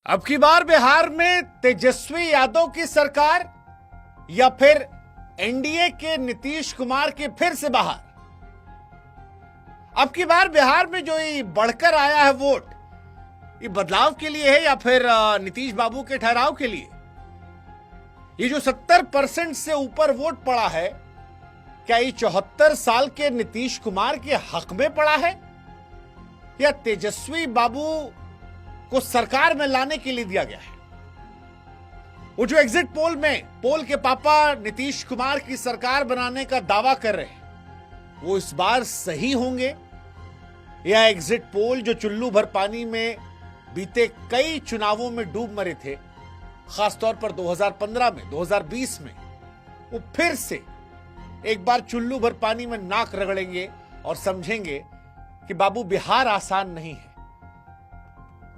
अब की बार बिहार में तेजस्वी यादव की सरकार या फिर एनडीए के नीतीश कुमार के फिर से बाहर। अब की बार बिहार में जो ये बढ़कर आया है वोट, ये बदलाव के लिए है या फिर नीतीश बाबू के ठहराव के लिए? ये जो 70% से ऊपर वोट पड़ा है, क्या ये 74 साल के नीतीश कुमार के हक में पड़ा है या तेजस्वी बाबू को सरकार में लाने के लिए दिया गया है? वो जो एग्जिट पोल में पोल के पापा नीतीश कुमार की सरकार बनाने का दावा कर रहे हैं, वो इस बार सही होंगे या एग्जिट पोल जो चुल्लू भर पानी में बीते कई चुनावों में डूब मरे थे, खासतौर पर 2015 में, 2020 में, वो फिर से एक बार चुल्लू भर पानी में नाक रगड़ेंगे और समझेंगे कि बाबू बिहार आसान नहीं है।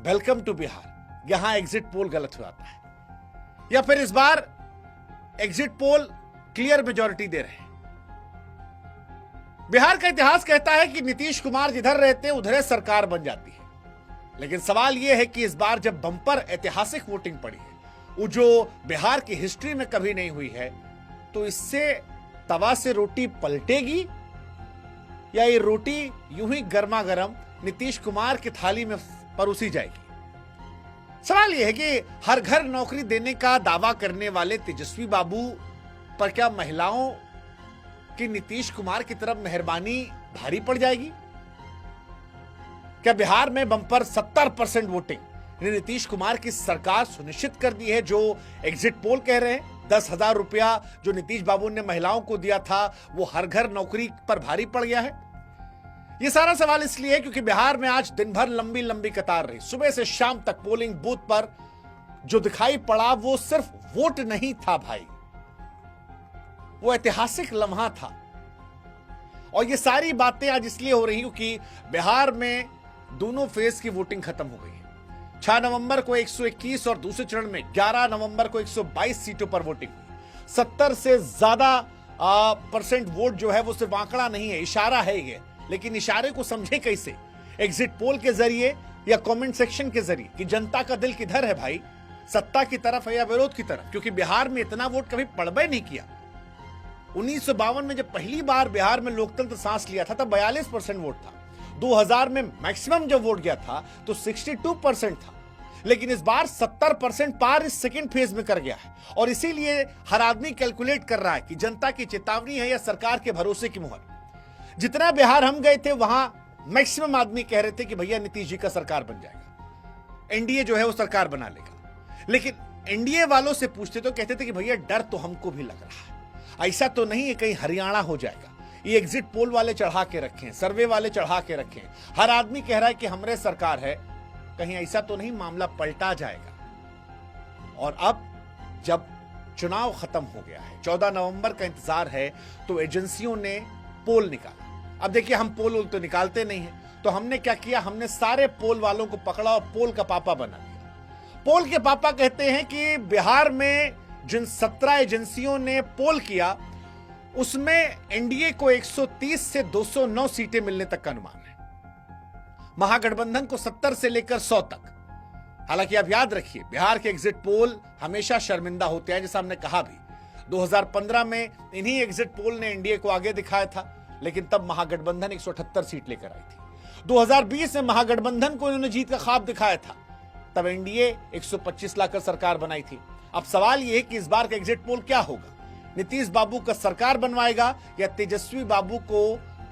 वेलकम टू बिहार, यहां एग्जिट पोल गलत हो जाता है। या फिर इस बार एग्जिट पोल क्लियर मेजॉरिटी दे रहे हैं। बिहार का इतिहास कहता है कि नीतीश कुमार जिधर रहते हैं उधर सरकार बन जाती है, लेकिन सवाल यह है कि इस बार जब बंपर ऐतिहासिक वोटिंग पड़ी है, वो जो बिहार की हिस्ट्री में कभी नहीं हुई है, तो इससे तवा से रोटी पलटेगी या ये रोटी यूं ही गर्मा गर्म नीतीश कुमार की थाली में परोसी जाएगी? सवाल यह है कि हर घर नौकरी देने का दावा करने वाले तेजस्वी बाबू पर क्या महिलाओं की नीतीश कुमार की तरफ मेहरबानी भारी पड़ जाएगी? क्या बिहार में बंपर 70% वोटिंग नीतीश कुमार की सरकार सुनिश्चित कर दी है, जो एग्जिट पोल कह रहे हैं? 10,000 रुपया जो नीतीश बाबू ने महिलाओं को दिया था, वो हर घर नौकरी पर भारी पड़ गया है? ये सारा सवाल इसलिए है क्योंकि बिहार में आज दिन भर लंबी लंबी कतार रही। सुबह से शाम तक पोलिंग बूथ पर जो दिखाई पड़ा वो सिर्फ वोट नहीं था भाई, वो ऐतिहासिक लम्हा था। और ये सारी बातें आज इसलिए हो रही क्योंकि बिहार में दोनों फेज की वोटिंग खत्म हो गई है। 6 नवंबर को 121 और दूसरे चरण में 11 नवंबर को 122 सीटों पर वोटिंग हुई। 70 से ज्यादा परसेंट वोट जो है वो सिर्फ आंकड़ा नहीं है, इशारा है ये। लेकिन इशारे को समझे कैसे? एग्जिट पोल के जरिए या कमेंट सेक्शन के जरिए कि जनता का दिल किधर है भाई, सत्ता की तरफ है या विरोध की तरफ? क्योंकि बिहार में इतना वोट कभी पड़बे नहीं किया। 1952 में जब पहली बार बिहार में लोकतंत्र सांस लिया था तब 42% वोट था। 2000 में मैक्सिमम जब वोट गया था तो 62% था। लेकिन इस बार 70% पार इस सेकेंड फेज में कर गया है। और इसीलिए हर आदमी कैलकुलेट कर रहा है कि जनता की चेतावनी है या सरकार के भरोसे की मुहर। जितना बिहार हम गए थे वहां मैक्सिमम आदमी कह रहे थे कि भैया नीतीश जी का सरकार बन जाएगा, एनडीए जो है वो सरकार बना लेगा। लेकिन एनडीए वालों से पूछते तो कहते थे कि भैया डर तो हमको भी लग रहा है, ऐसा तो नहीं है कहीं हरियाणा हो जाएगा। ये एग्जिट पोल वाले चढ़ा के रखे, सर्वे वाले चढ़ा के रखे, हर आदमी कह रहा है कि हमारे सरकार है, कहीं ऐसा तो नहीं मामला पलटा जाएगा। और अब जब चुनाव खत्म हो गया है, 14 नवंबर का इंतजार है, तो एजेंसियों ने पोल निकाला। अब देखिए, हम पोल तो निकालते नहीं है, तो हमने क्या किया, हमने सारे पोल वालों को पकड़ा और पोल का पापा बना दिया। पोल के पापा कहते हैं कि बिहार में जिन 17 एजेंसियों ने पोल किया उसमें एनडीए को 130 से 209 सीटें मिलने तक का अनुमान है, महागठबंधन को 70 से लेकर 100 तक। हालांकि आप याद रखिए, बिहार के एग्जिट पोल हमेशा शर्मिंदा होते हैं, जैसा हमने कहा भी। 2015 में इन्हीं एग्जिट पोल ने एनडीए को आगे दिखाया था, लेकिन तब महागठबंधन 178 सीट लेकर आई थी। 2020 में महागठबंधन को इन्होंने जीत का ख्वाब दिखाया था, तब एनडीए 125 लाकर सरकार बनाई थी। अब सवाल यह है कि इस बार का एग्जिट पोल क्या होगा? नीतीश बाबू का सरकार बनवाएगा या तेजस्वी बाबू को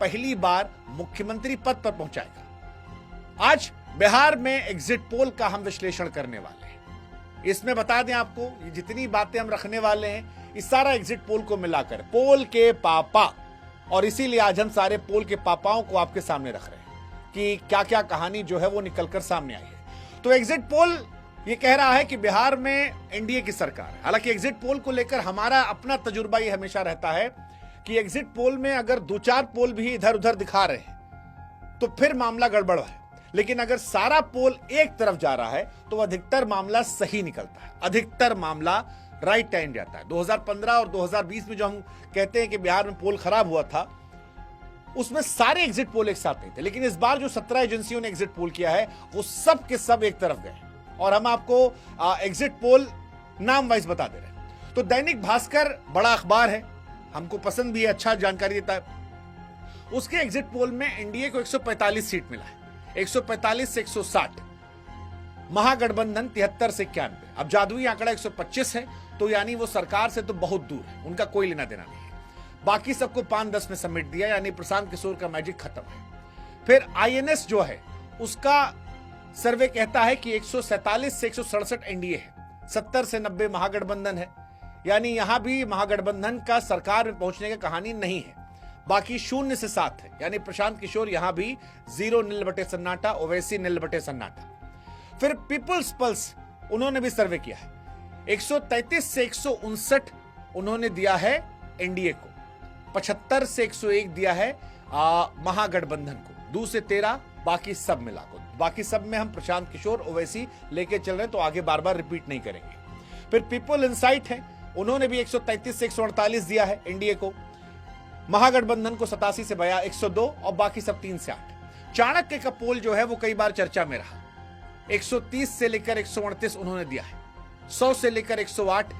पहली बार मुख्यमंत्री पद पर पहुंचाएगा? आज बिहार में एग्जिट पोल का हम विश्लेषण करने वाले हैं। इसमें बता दें आपको, ये जितनी बातें हम रखने वाले हैं, इस सारा एग्जिट पोल को मिलाकर पोल के पापा, और इसीलिए आज हम सारे पोल के पापाओं को आपके सामने रख रहे हैं कि क्या क्या कहानी जो है वो निकलकर सामने आई है। तो एग्जिट पोल ये कह रहा है कि बिहार में एनडीए की सरकार है। हालांकि एग्जिट पोल को लेकर हमारा अपना तजुर्बा ये हमेशा रहता है कि एग्जिट पोल में अगर 2-4 पोल भी इधर उधर दिखा रहे हैं तो फिर मामला गड़बड़ है, लेकिन अगर सारा पोल एक तरफ जा रहा है तो अधिकतर मामला सही निकलता है, अधिकतर मामला राइट टाइम जाता है। 2015 और 2020 में जो हम कहते हैं कि बिहार में पोल खराब हुआ था, उसमें सारे एग्जिट पोल एक साथ नहीं थे। लेकिन इस बार जो 17 एजेंसियों ने एग्जिट पोल किया है वो सब के सब एक तरफ गए। और हम आपको एग्जिट पोल नाम वाइज बता दे रहे हैं। तो दैनिक भास्कर बड़ा अखबार है, हमको पसंद भी है, अच्छा जानकारी देता है। उसके एग्जिट पोल में एनडीए को 145 सीट मिला है, 145 से 160, महागठबंधन 73 से 91। अब जादुई आंकड़ा 125 है, तो यानी वो सरकार से तो बहुत दूर है, उनका कोई लेना देना नहीं है। बाकी सबको 5-10 में समेट दिया, यानी प्रशांत किशोर का मैजिक खत्म है। फिर आईएनएस जो है उसका सर्वे कहता है कि 147 से 167 एनडीए है, 70 से 90 महागठबंधन है, यानी यहां भी महागठबंधन का सरकार में पहुंचने की कहानी नहीं है। बाकी 0 से 7 है, यानी प्रशांत किशोर यहां भी 0 नील बटे सन्नाटा, ओवैसी नील बटे सन्नाटा। फिर पीपुल्स पल्स उन्होंने भी सर्वे किया है, 133 से 159 उन्होंने दिया है एनडीए को, 75 से 101 दिया है महागठबंधन को, 2 से 13 बाकी सब मिला को। बाकी सब में हम प्रशांत किशोर ओवैसी लेके चल रहे हैं, तो आगे बार बार रिपीट नहीं करेंगे। फिर पीपल इंसाइट है, उन्होंने भी 133 से 148 दिया है एनडीए को, महागठबंधन को 87 से 102 और बाकी सब 3 से 8। चाणक्य का पोल जो है वो कई बार चर्चा में रहा, 130 से लेकर 138 उन्होंने दिया है, 100 से लेकर 108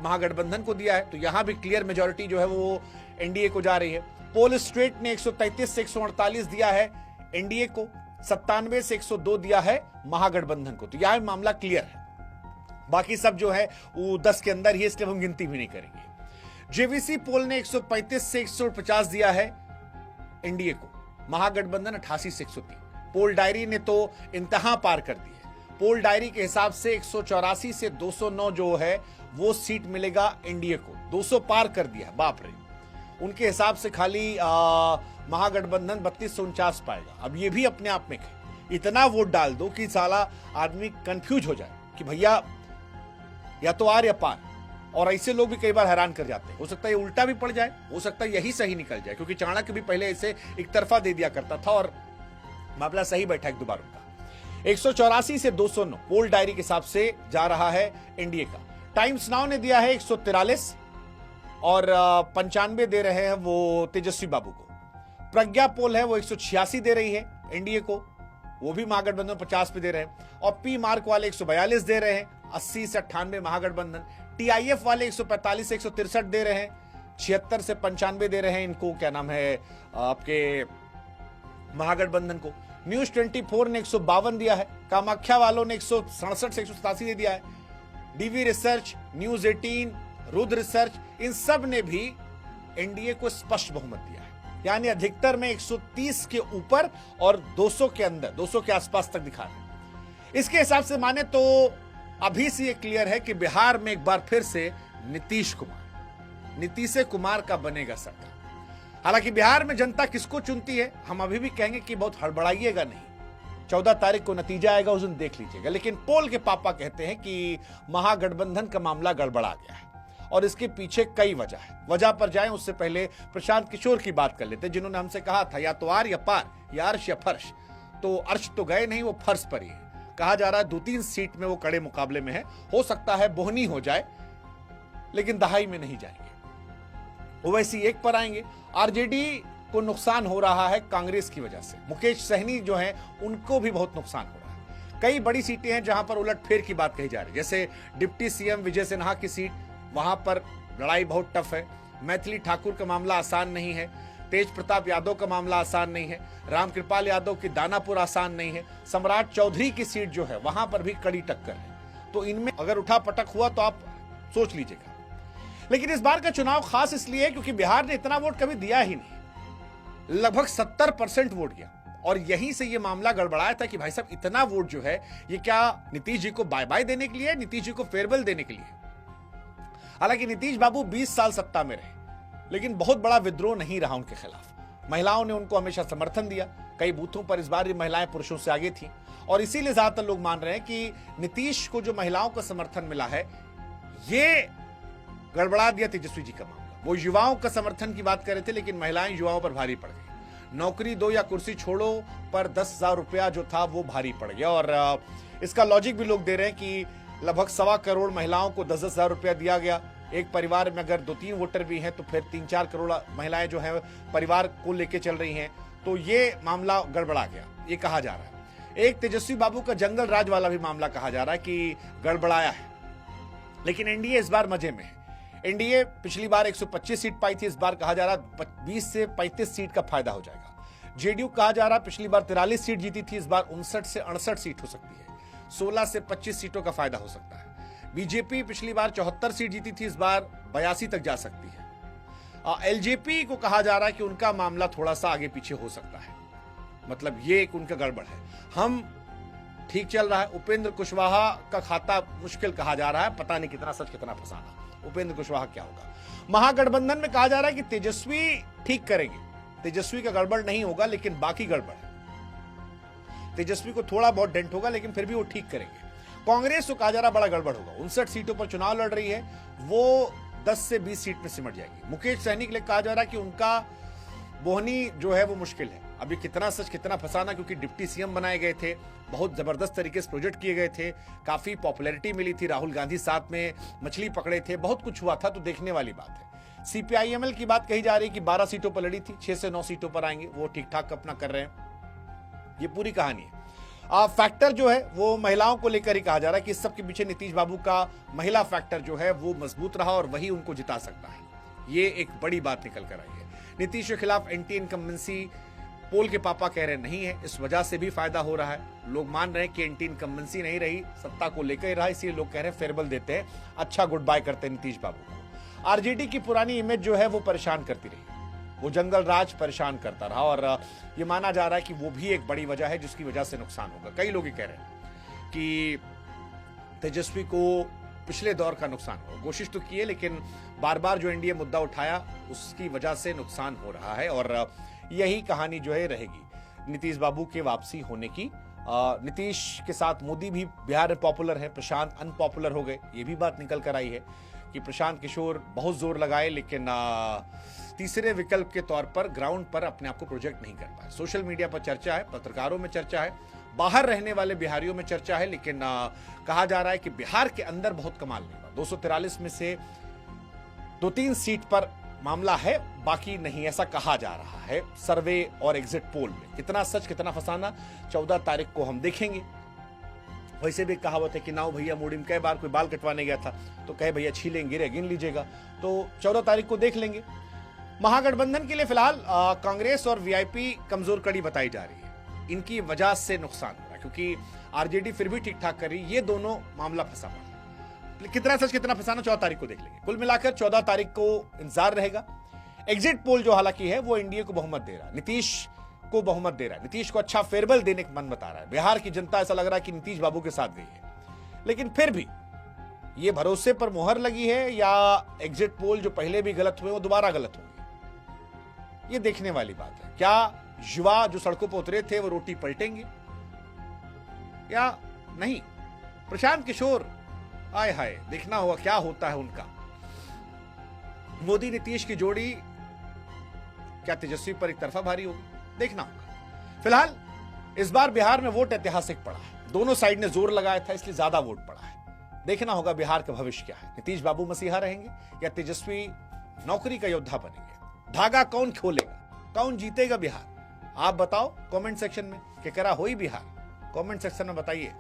महागठबंधन को दिया है, तो यहां भी क्लियर मेजॉरिटी जो है वो एनडीए को जा रही है। पोल स्ट्रेट ने 133 से 148 दिया है एनडीए को, 97 से 102 दिया है महागठबंधन को, तो यहां मामला क्लियर है। बाकी सब जो है वो 10 के अंदर ही, इसलिए हम गिनती भी नहीं करेंगे। जेवीसी पोल ने 135 से 150 दिया है एनडीए को, महागठबंधन 88 से 103। पोल डायरी ने तो इंतहा पार कर दी है, पोल डायरी के हिसाब से 184 से 209 जो है वो सीट मिलेगा एनडीए को, 200 पार कर दिया, बाप रे। उनके हिसाब से खाली महागठबंधन 32 से 49 पाएगा। अब ये भी अपने आप में इतना वोट डाल दो कि साला आदमी कंफ्यूज हो जाए कि भैया या तो आर या पार, और ऐसे लोग भी कई बार हैरान कर जाते हैं। हो सकता है ये उल्टा भी पड़ जाए, हो सकता है यही सही निकल जाए, क्योंकि चाणक्य भी पहले ऐसे एक तरफा दे दिया करता था और मामला सही बैठा एक दोबार उनका। 184 से 209 पोल डायरी के हिसाब से जा रहा है एनडीए का। टाइम्स नाउ ने दिया है 143 और 95 दे रहे हैं वो तेजस्वी बाबू को। प्रज्ञा पोल है वो 186 दे रही है एनडीए को, वो भी महागठबंधन 50 पे दे रहे हैं। और पी मार्क वाले 142 दे रहे हैं, 80 से 98 महागठबंधन। टीआईएफ वाले 145 से 163 दे रहे हैं, 76 से 95 दे रहे हैं इनको, क्या नाम है आपके महागठबंधन को। न्यूज 24 ने 152 दिया है, कामाख्या वालों ने 167 से 187 दे दिया है। DV research, news 18, Rudra research, इन सब ने भी एनडीए को स्पष्ट बहुमत दिया है, यानी अधिकतर में 130 के ऊपर और 200 के अंदर, 200 के आसपास तक दिखा रहे। इसके हिसाब से माने तो अभी से ये क्लियर है कि बिहार में एक बार फिर से नीतीश कुमार का बनेगा सरकार। हालांकि बिहार में जनता किसको चुनती है हम अभी भी कहेंगे कि बहुत हड़बड़ाइएगा नहीं, 14 तारीख को नतीजा आएगा, उस दिन देख लीजिएगा। लेकिन पोल के पापा कहते हैं कि महागठबंधन का मामला गड़बड़ा गया है और इसके पीछे कई वजह है। वजह पर जाएं उससे पहले प्रशांत किशोर की बात कर लेते, जिन्होंने हमसे कहा था या तो आर या पार, या अर्श या फर्श। तो अर्श तो गए नहीं, वो फर्श पर ही है। कहा जा रहा है 2-3 सीट में वो कड़े मुकाबले में है, हो सकता है बोहनी हो जाए, लेकिन दहाई में नहीं जाएंगे। ओवैसी 1 पर आएंगे। आरजेडी को नुकसान हो रहा है कांग्रेस की वजह से, मुकेश सहनी जो है उनको भी बहुत नुकसान हो रहा है। कई बड़ी सीटें हैं जहां पर उलटफेर की बात कही जा रही है, जैसे डिप्टी सीएम विजय सिन्हा की सीट, वहां पर लड़ाई बहुत टफ है। मैथिली ठाकुर का मामला आसान नहीं है, तेज प्रताप यादव का मामला आसान नहीं है, रामकृपाल यादव की दानापुर आसान नहीं है, सम्राट चौधरी की सीट जो है वहां पर भी कड़ी टक्कर है। तो इनमें अगर उठा पटक हुआ तो आप सोच लीजिएगा। लेकिन इस बार का चुनाव खास इसलिए है क्योंकि बिहार ने इतना वोट कभी दिया ही नहीं, लगभग 70% वोट गया, और यहीं से ये मामला गड़बड़ाया था कि भाई साहब इतना वोट जो है ये क्या नीतीश जी को बाय बाय देने के लिए, नीतीश जी को फेयरवेल देने के लिए। हालांकि नीतीश बाबू 20 साल सत्ता में रहे, लेकिन बहुत बड़ा विद्रोह नहीं रहा उनके खिलाफ। महिलाओं ने उनको हमेशा समर्थन दिया, कई बूथों पर इस बार महिलाएं पुरुषों से आगे थी, और इसीलिए ज्यादातर लोग मान रहे हैं कि नीतीश को जो महिलाओं का समर्थन मिला है ये गड़बड़ा दिया तेजस्वी जी का मामला। वो युवाओं का समर्थन की बात कर रहे थे, लेकिन महिलाएं युवाओं पर भारी पड़ गई। नौकरी दो या कुर्सी छोड़ो पर 10,000 रुपया जो था वो भारी पड़ गया। और इसका लॉजिक भी लोग दे रहे हैं कि लगभग 1.25 करोड़ महिलाओं को 10,000 रुपया दिया गया। एक परिवार में अगर 2-3 वोटर भी हैं तो फिर 3-4 करोड़ महिलाएं जो हैं परिवार को लेके चल रही हैं, तो ये मामला गड़बड़ा गया, ये कहा जा रहा है। एक तेजस्वी बाबू का जंगल राज वाला भी मामला कहा जा रहा है कि गड़बड़ाया है, लेकिन एनडीए इस बार मजे में है। एनडीए पिछली बार 125 सीट पाई थी, इस बार कहा जा रहा 20 से 35 सीट का फायदा हो जाएगा। जेडीयू कहा जा रहा पिछली बार 43 सीट जीती थी, इस बार 59 से 68 सीट हो सकती है, 16 से 25 सीटों का फायदा हो सकता है। बीजेपी पिछली बार 74 सीट जीती थी, इस बार 82 तक जा सकती है। एलजेपी को कहा जा रहा है कि उनका मामला थोड़ा सा आगे पीछे हो सकता है, मतलब ये एक उनका गड़बड़ है। हम ठीक चल रहा है। उपेंद्र कुशवाहा का खाता मुश्किल कहा जा रहा है, पता नहीं कितना सच कितना फसाना। उपेंद्र कुशवाहा क्या होगा। महागठबंधन में कहा जा रहा है कि तेजस्वी ठीक करेंगे, तेजस्वी का गड़बड़ नहीं होगा, लेकिन बाकी गड़बड़ है। तेजस्वी को थोड़ा बहुत डेंट होगा, लेकिन फिर भी वो ठीक करेंगे। कांग्रेस को कहा जा रहा बड़ा गड़बड़ होगा, 59 सीटों पर चुनाव लड़ रही है, वो 10 से 20 सीट में सिमट जाएगी। मुकेश सहनी के लिए कहा जा रहा है कि उनका बोहनी जो है वो मुश्किल है। अभी कितना सच कितना फसाना, क्योंकि डिप्टी सीएम बनाए गए थे, बहुत जबरदस्त तरीके से प्रोजेक्ट किए गए थे, काफी पॉपुलैरिटी मिली थी, राहुल गांधी साथ में मछली पकड़े थे, बहुत कुछ हुआ था, तो देखने वाली बात है। सीपीआईएमएल की बात कही जा रही है कि 12 सीटों पर लड़ी थी, 6 से 9 सीटों पर आएंगे, वो ठीक ठाक अपना कर रहे हैं। ये पूरी कहानी है। फैक्टर जो है वो महिलाओं को लेकर ही कहा जा रहा है कि इस सब के पीछे नीतीश बाबू का महिला फैक्टर जो है वो मजबूत रहा और वही उनको जिता सकता है। ये एक बड़ी बात निकल कर आई है। नीतीश के खिलाफ एंटी इनकम्बेंसी पोल के पापा कह रहे नहीं है, इस वजह से भी फायदा हो रहा है। लोग मान रहे हैं कि एंटी इनकम्बेंसी नहीं रही, सत्ता को लेकर ही रहा, इसलिए लोग कह रहे हैं फेयरवेल देते हैं, अच्छा गुड बाय करते हैं नीतीश बाबू को। आरजेडी की पुरानी इमेज जो है वो परेशान करती रही, वो जंगल राज परेशान करता रहा, और ये माना जा रहा है कि वो भी एक बड़ी वजह है जिसकी वजह से नुकसान होगा। कई लोग ये कह रहे हैं कि तेजस्वी को पिछले दौर का नुकसान हो, कोशिश तो की है, लेकिन बार बार जो एनडीए मुद्दा उठाया उसकी वजह से नुकसान हो रहा है, और यही कहानी जो है रहेगी नीतीश बाबू के वापसी होने की। नीतीश के साथ मोदी भी बिहार में पॉपुलर है, प्रशांत अनपॉपुलर हो गए, ये भी बात निकल कर आई है कि प्रशांत किशोर बहुत जोर लगाए, लेकिन तीसरे विकल्प के तौर पर ग्राउंड पर अपने आप को प्रोजेक्ट नहीं कर पाए। सोशल मीडिया पर चर्चा है, पत्रकारों में चर्चा है, बाहर रहने वाले बिहारियों में चर्चा है, लेकिन कहा जा रहा है कि बिहार के अंदर बहुत कमाल नहीं हुआ। 243 में से 2-3 सीट पर मामला है, बाकी नहीं, ऐसा कहा जा रहा है सर्वे और एग्जिट पोल में। कितना सच कितना फसाना 14 तारीख को हम देखेंगे। वैसे भी कहावत है कि नाउ भैया मोडिम, कई बार कोई बाल कटवाने गया था तो कहे भैया छीलेंगे गिन लीजिएगा, तो 14 तारीख को देख लेंगे। महागठबंधन के लिए फिलहाल कांग्रेस और वीआईपी कमजोर कड़ी बताई जा रही है, इनकी वजह से नुकसान हो रहा है, क्योंकि आरजेडी फिर भी ठीक ठाक कर रही है। ये दोनों मामला फंसा पड़ा, कितना सच कितना फंसाना 14 तारीख को देख लेंगे। कुल मिलाकर 14 तारीख को इंतजार रहेगा। एग्जिट पोल जो हालांकि है वो एनडीए को बहुमत दे रहा है, नीतीश को बहुमत दे रहा है, नीतीश को अच्छा फेयरवेल देने का मन बता रहा है। बिहार की जनता ऐसा लग रहा है कि नीतीश बाबू के साथ गई है, लेकिन फिर भी ये भरोसे पर मोहर लगी है या एग्जिट पोल जो पहले भी गलत हुए वो दोबारा गलत होंगे, ये देखने वाली बात है। क्या युवा जो सड़कों पर उतरे थे वो रोटी पलटेंगे या नहीं? प्रशांत किशोर, आय हाय, देखना होगा क्या होता है उनका। मोदी नीतीश की जोड़ी क्या तेजस्वी पर एक तरफा भारी होगी, देखना होगा। फिलहाल इस बार बिहार में वोट ऐतिहासिक पड़ा है, दोनों साइड ने जोर लगाया था, इसलिए ज्यादा वोट पड़ा है। देखना होगा बिहार का भविष्य क्या है, नीतीश बाबू मसीहा रहेंगे या तेजस्वी नौकरी का योद्धा बनेंगे? धागा कौन खोलेगा, कौन जीतेगा बिहार? आप बताओ कमेंट सेक्शन में कि करा होई बिहार, कमेंट सेक्शन में बताइए।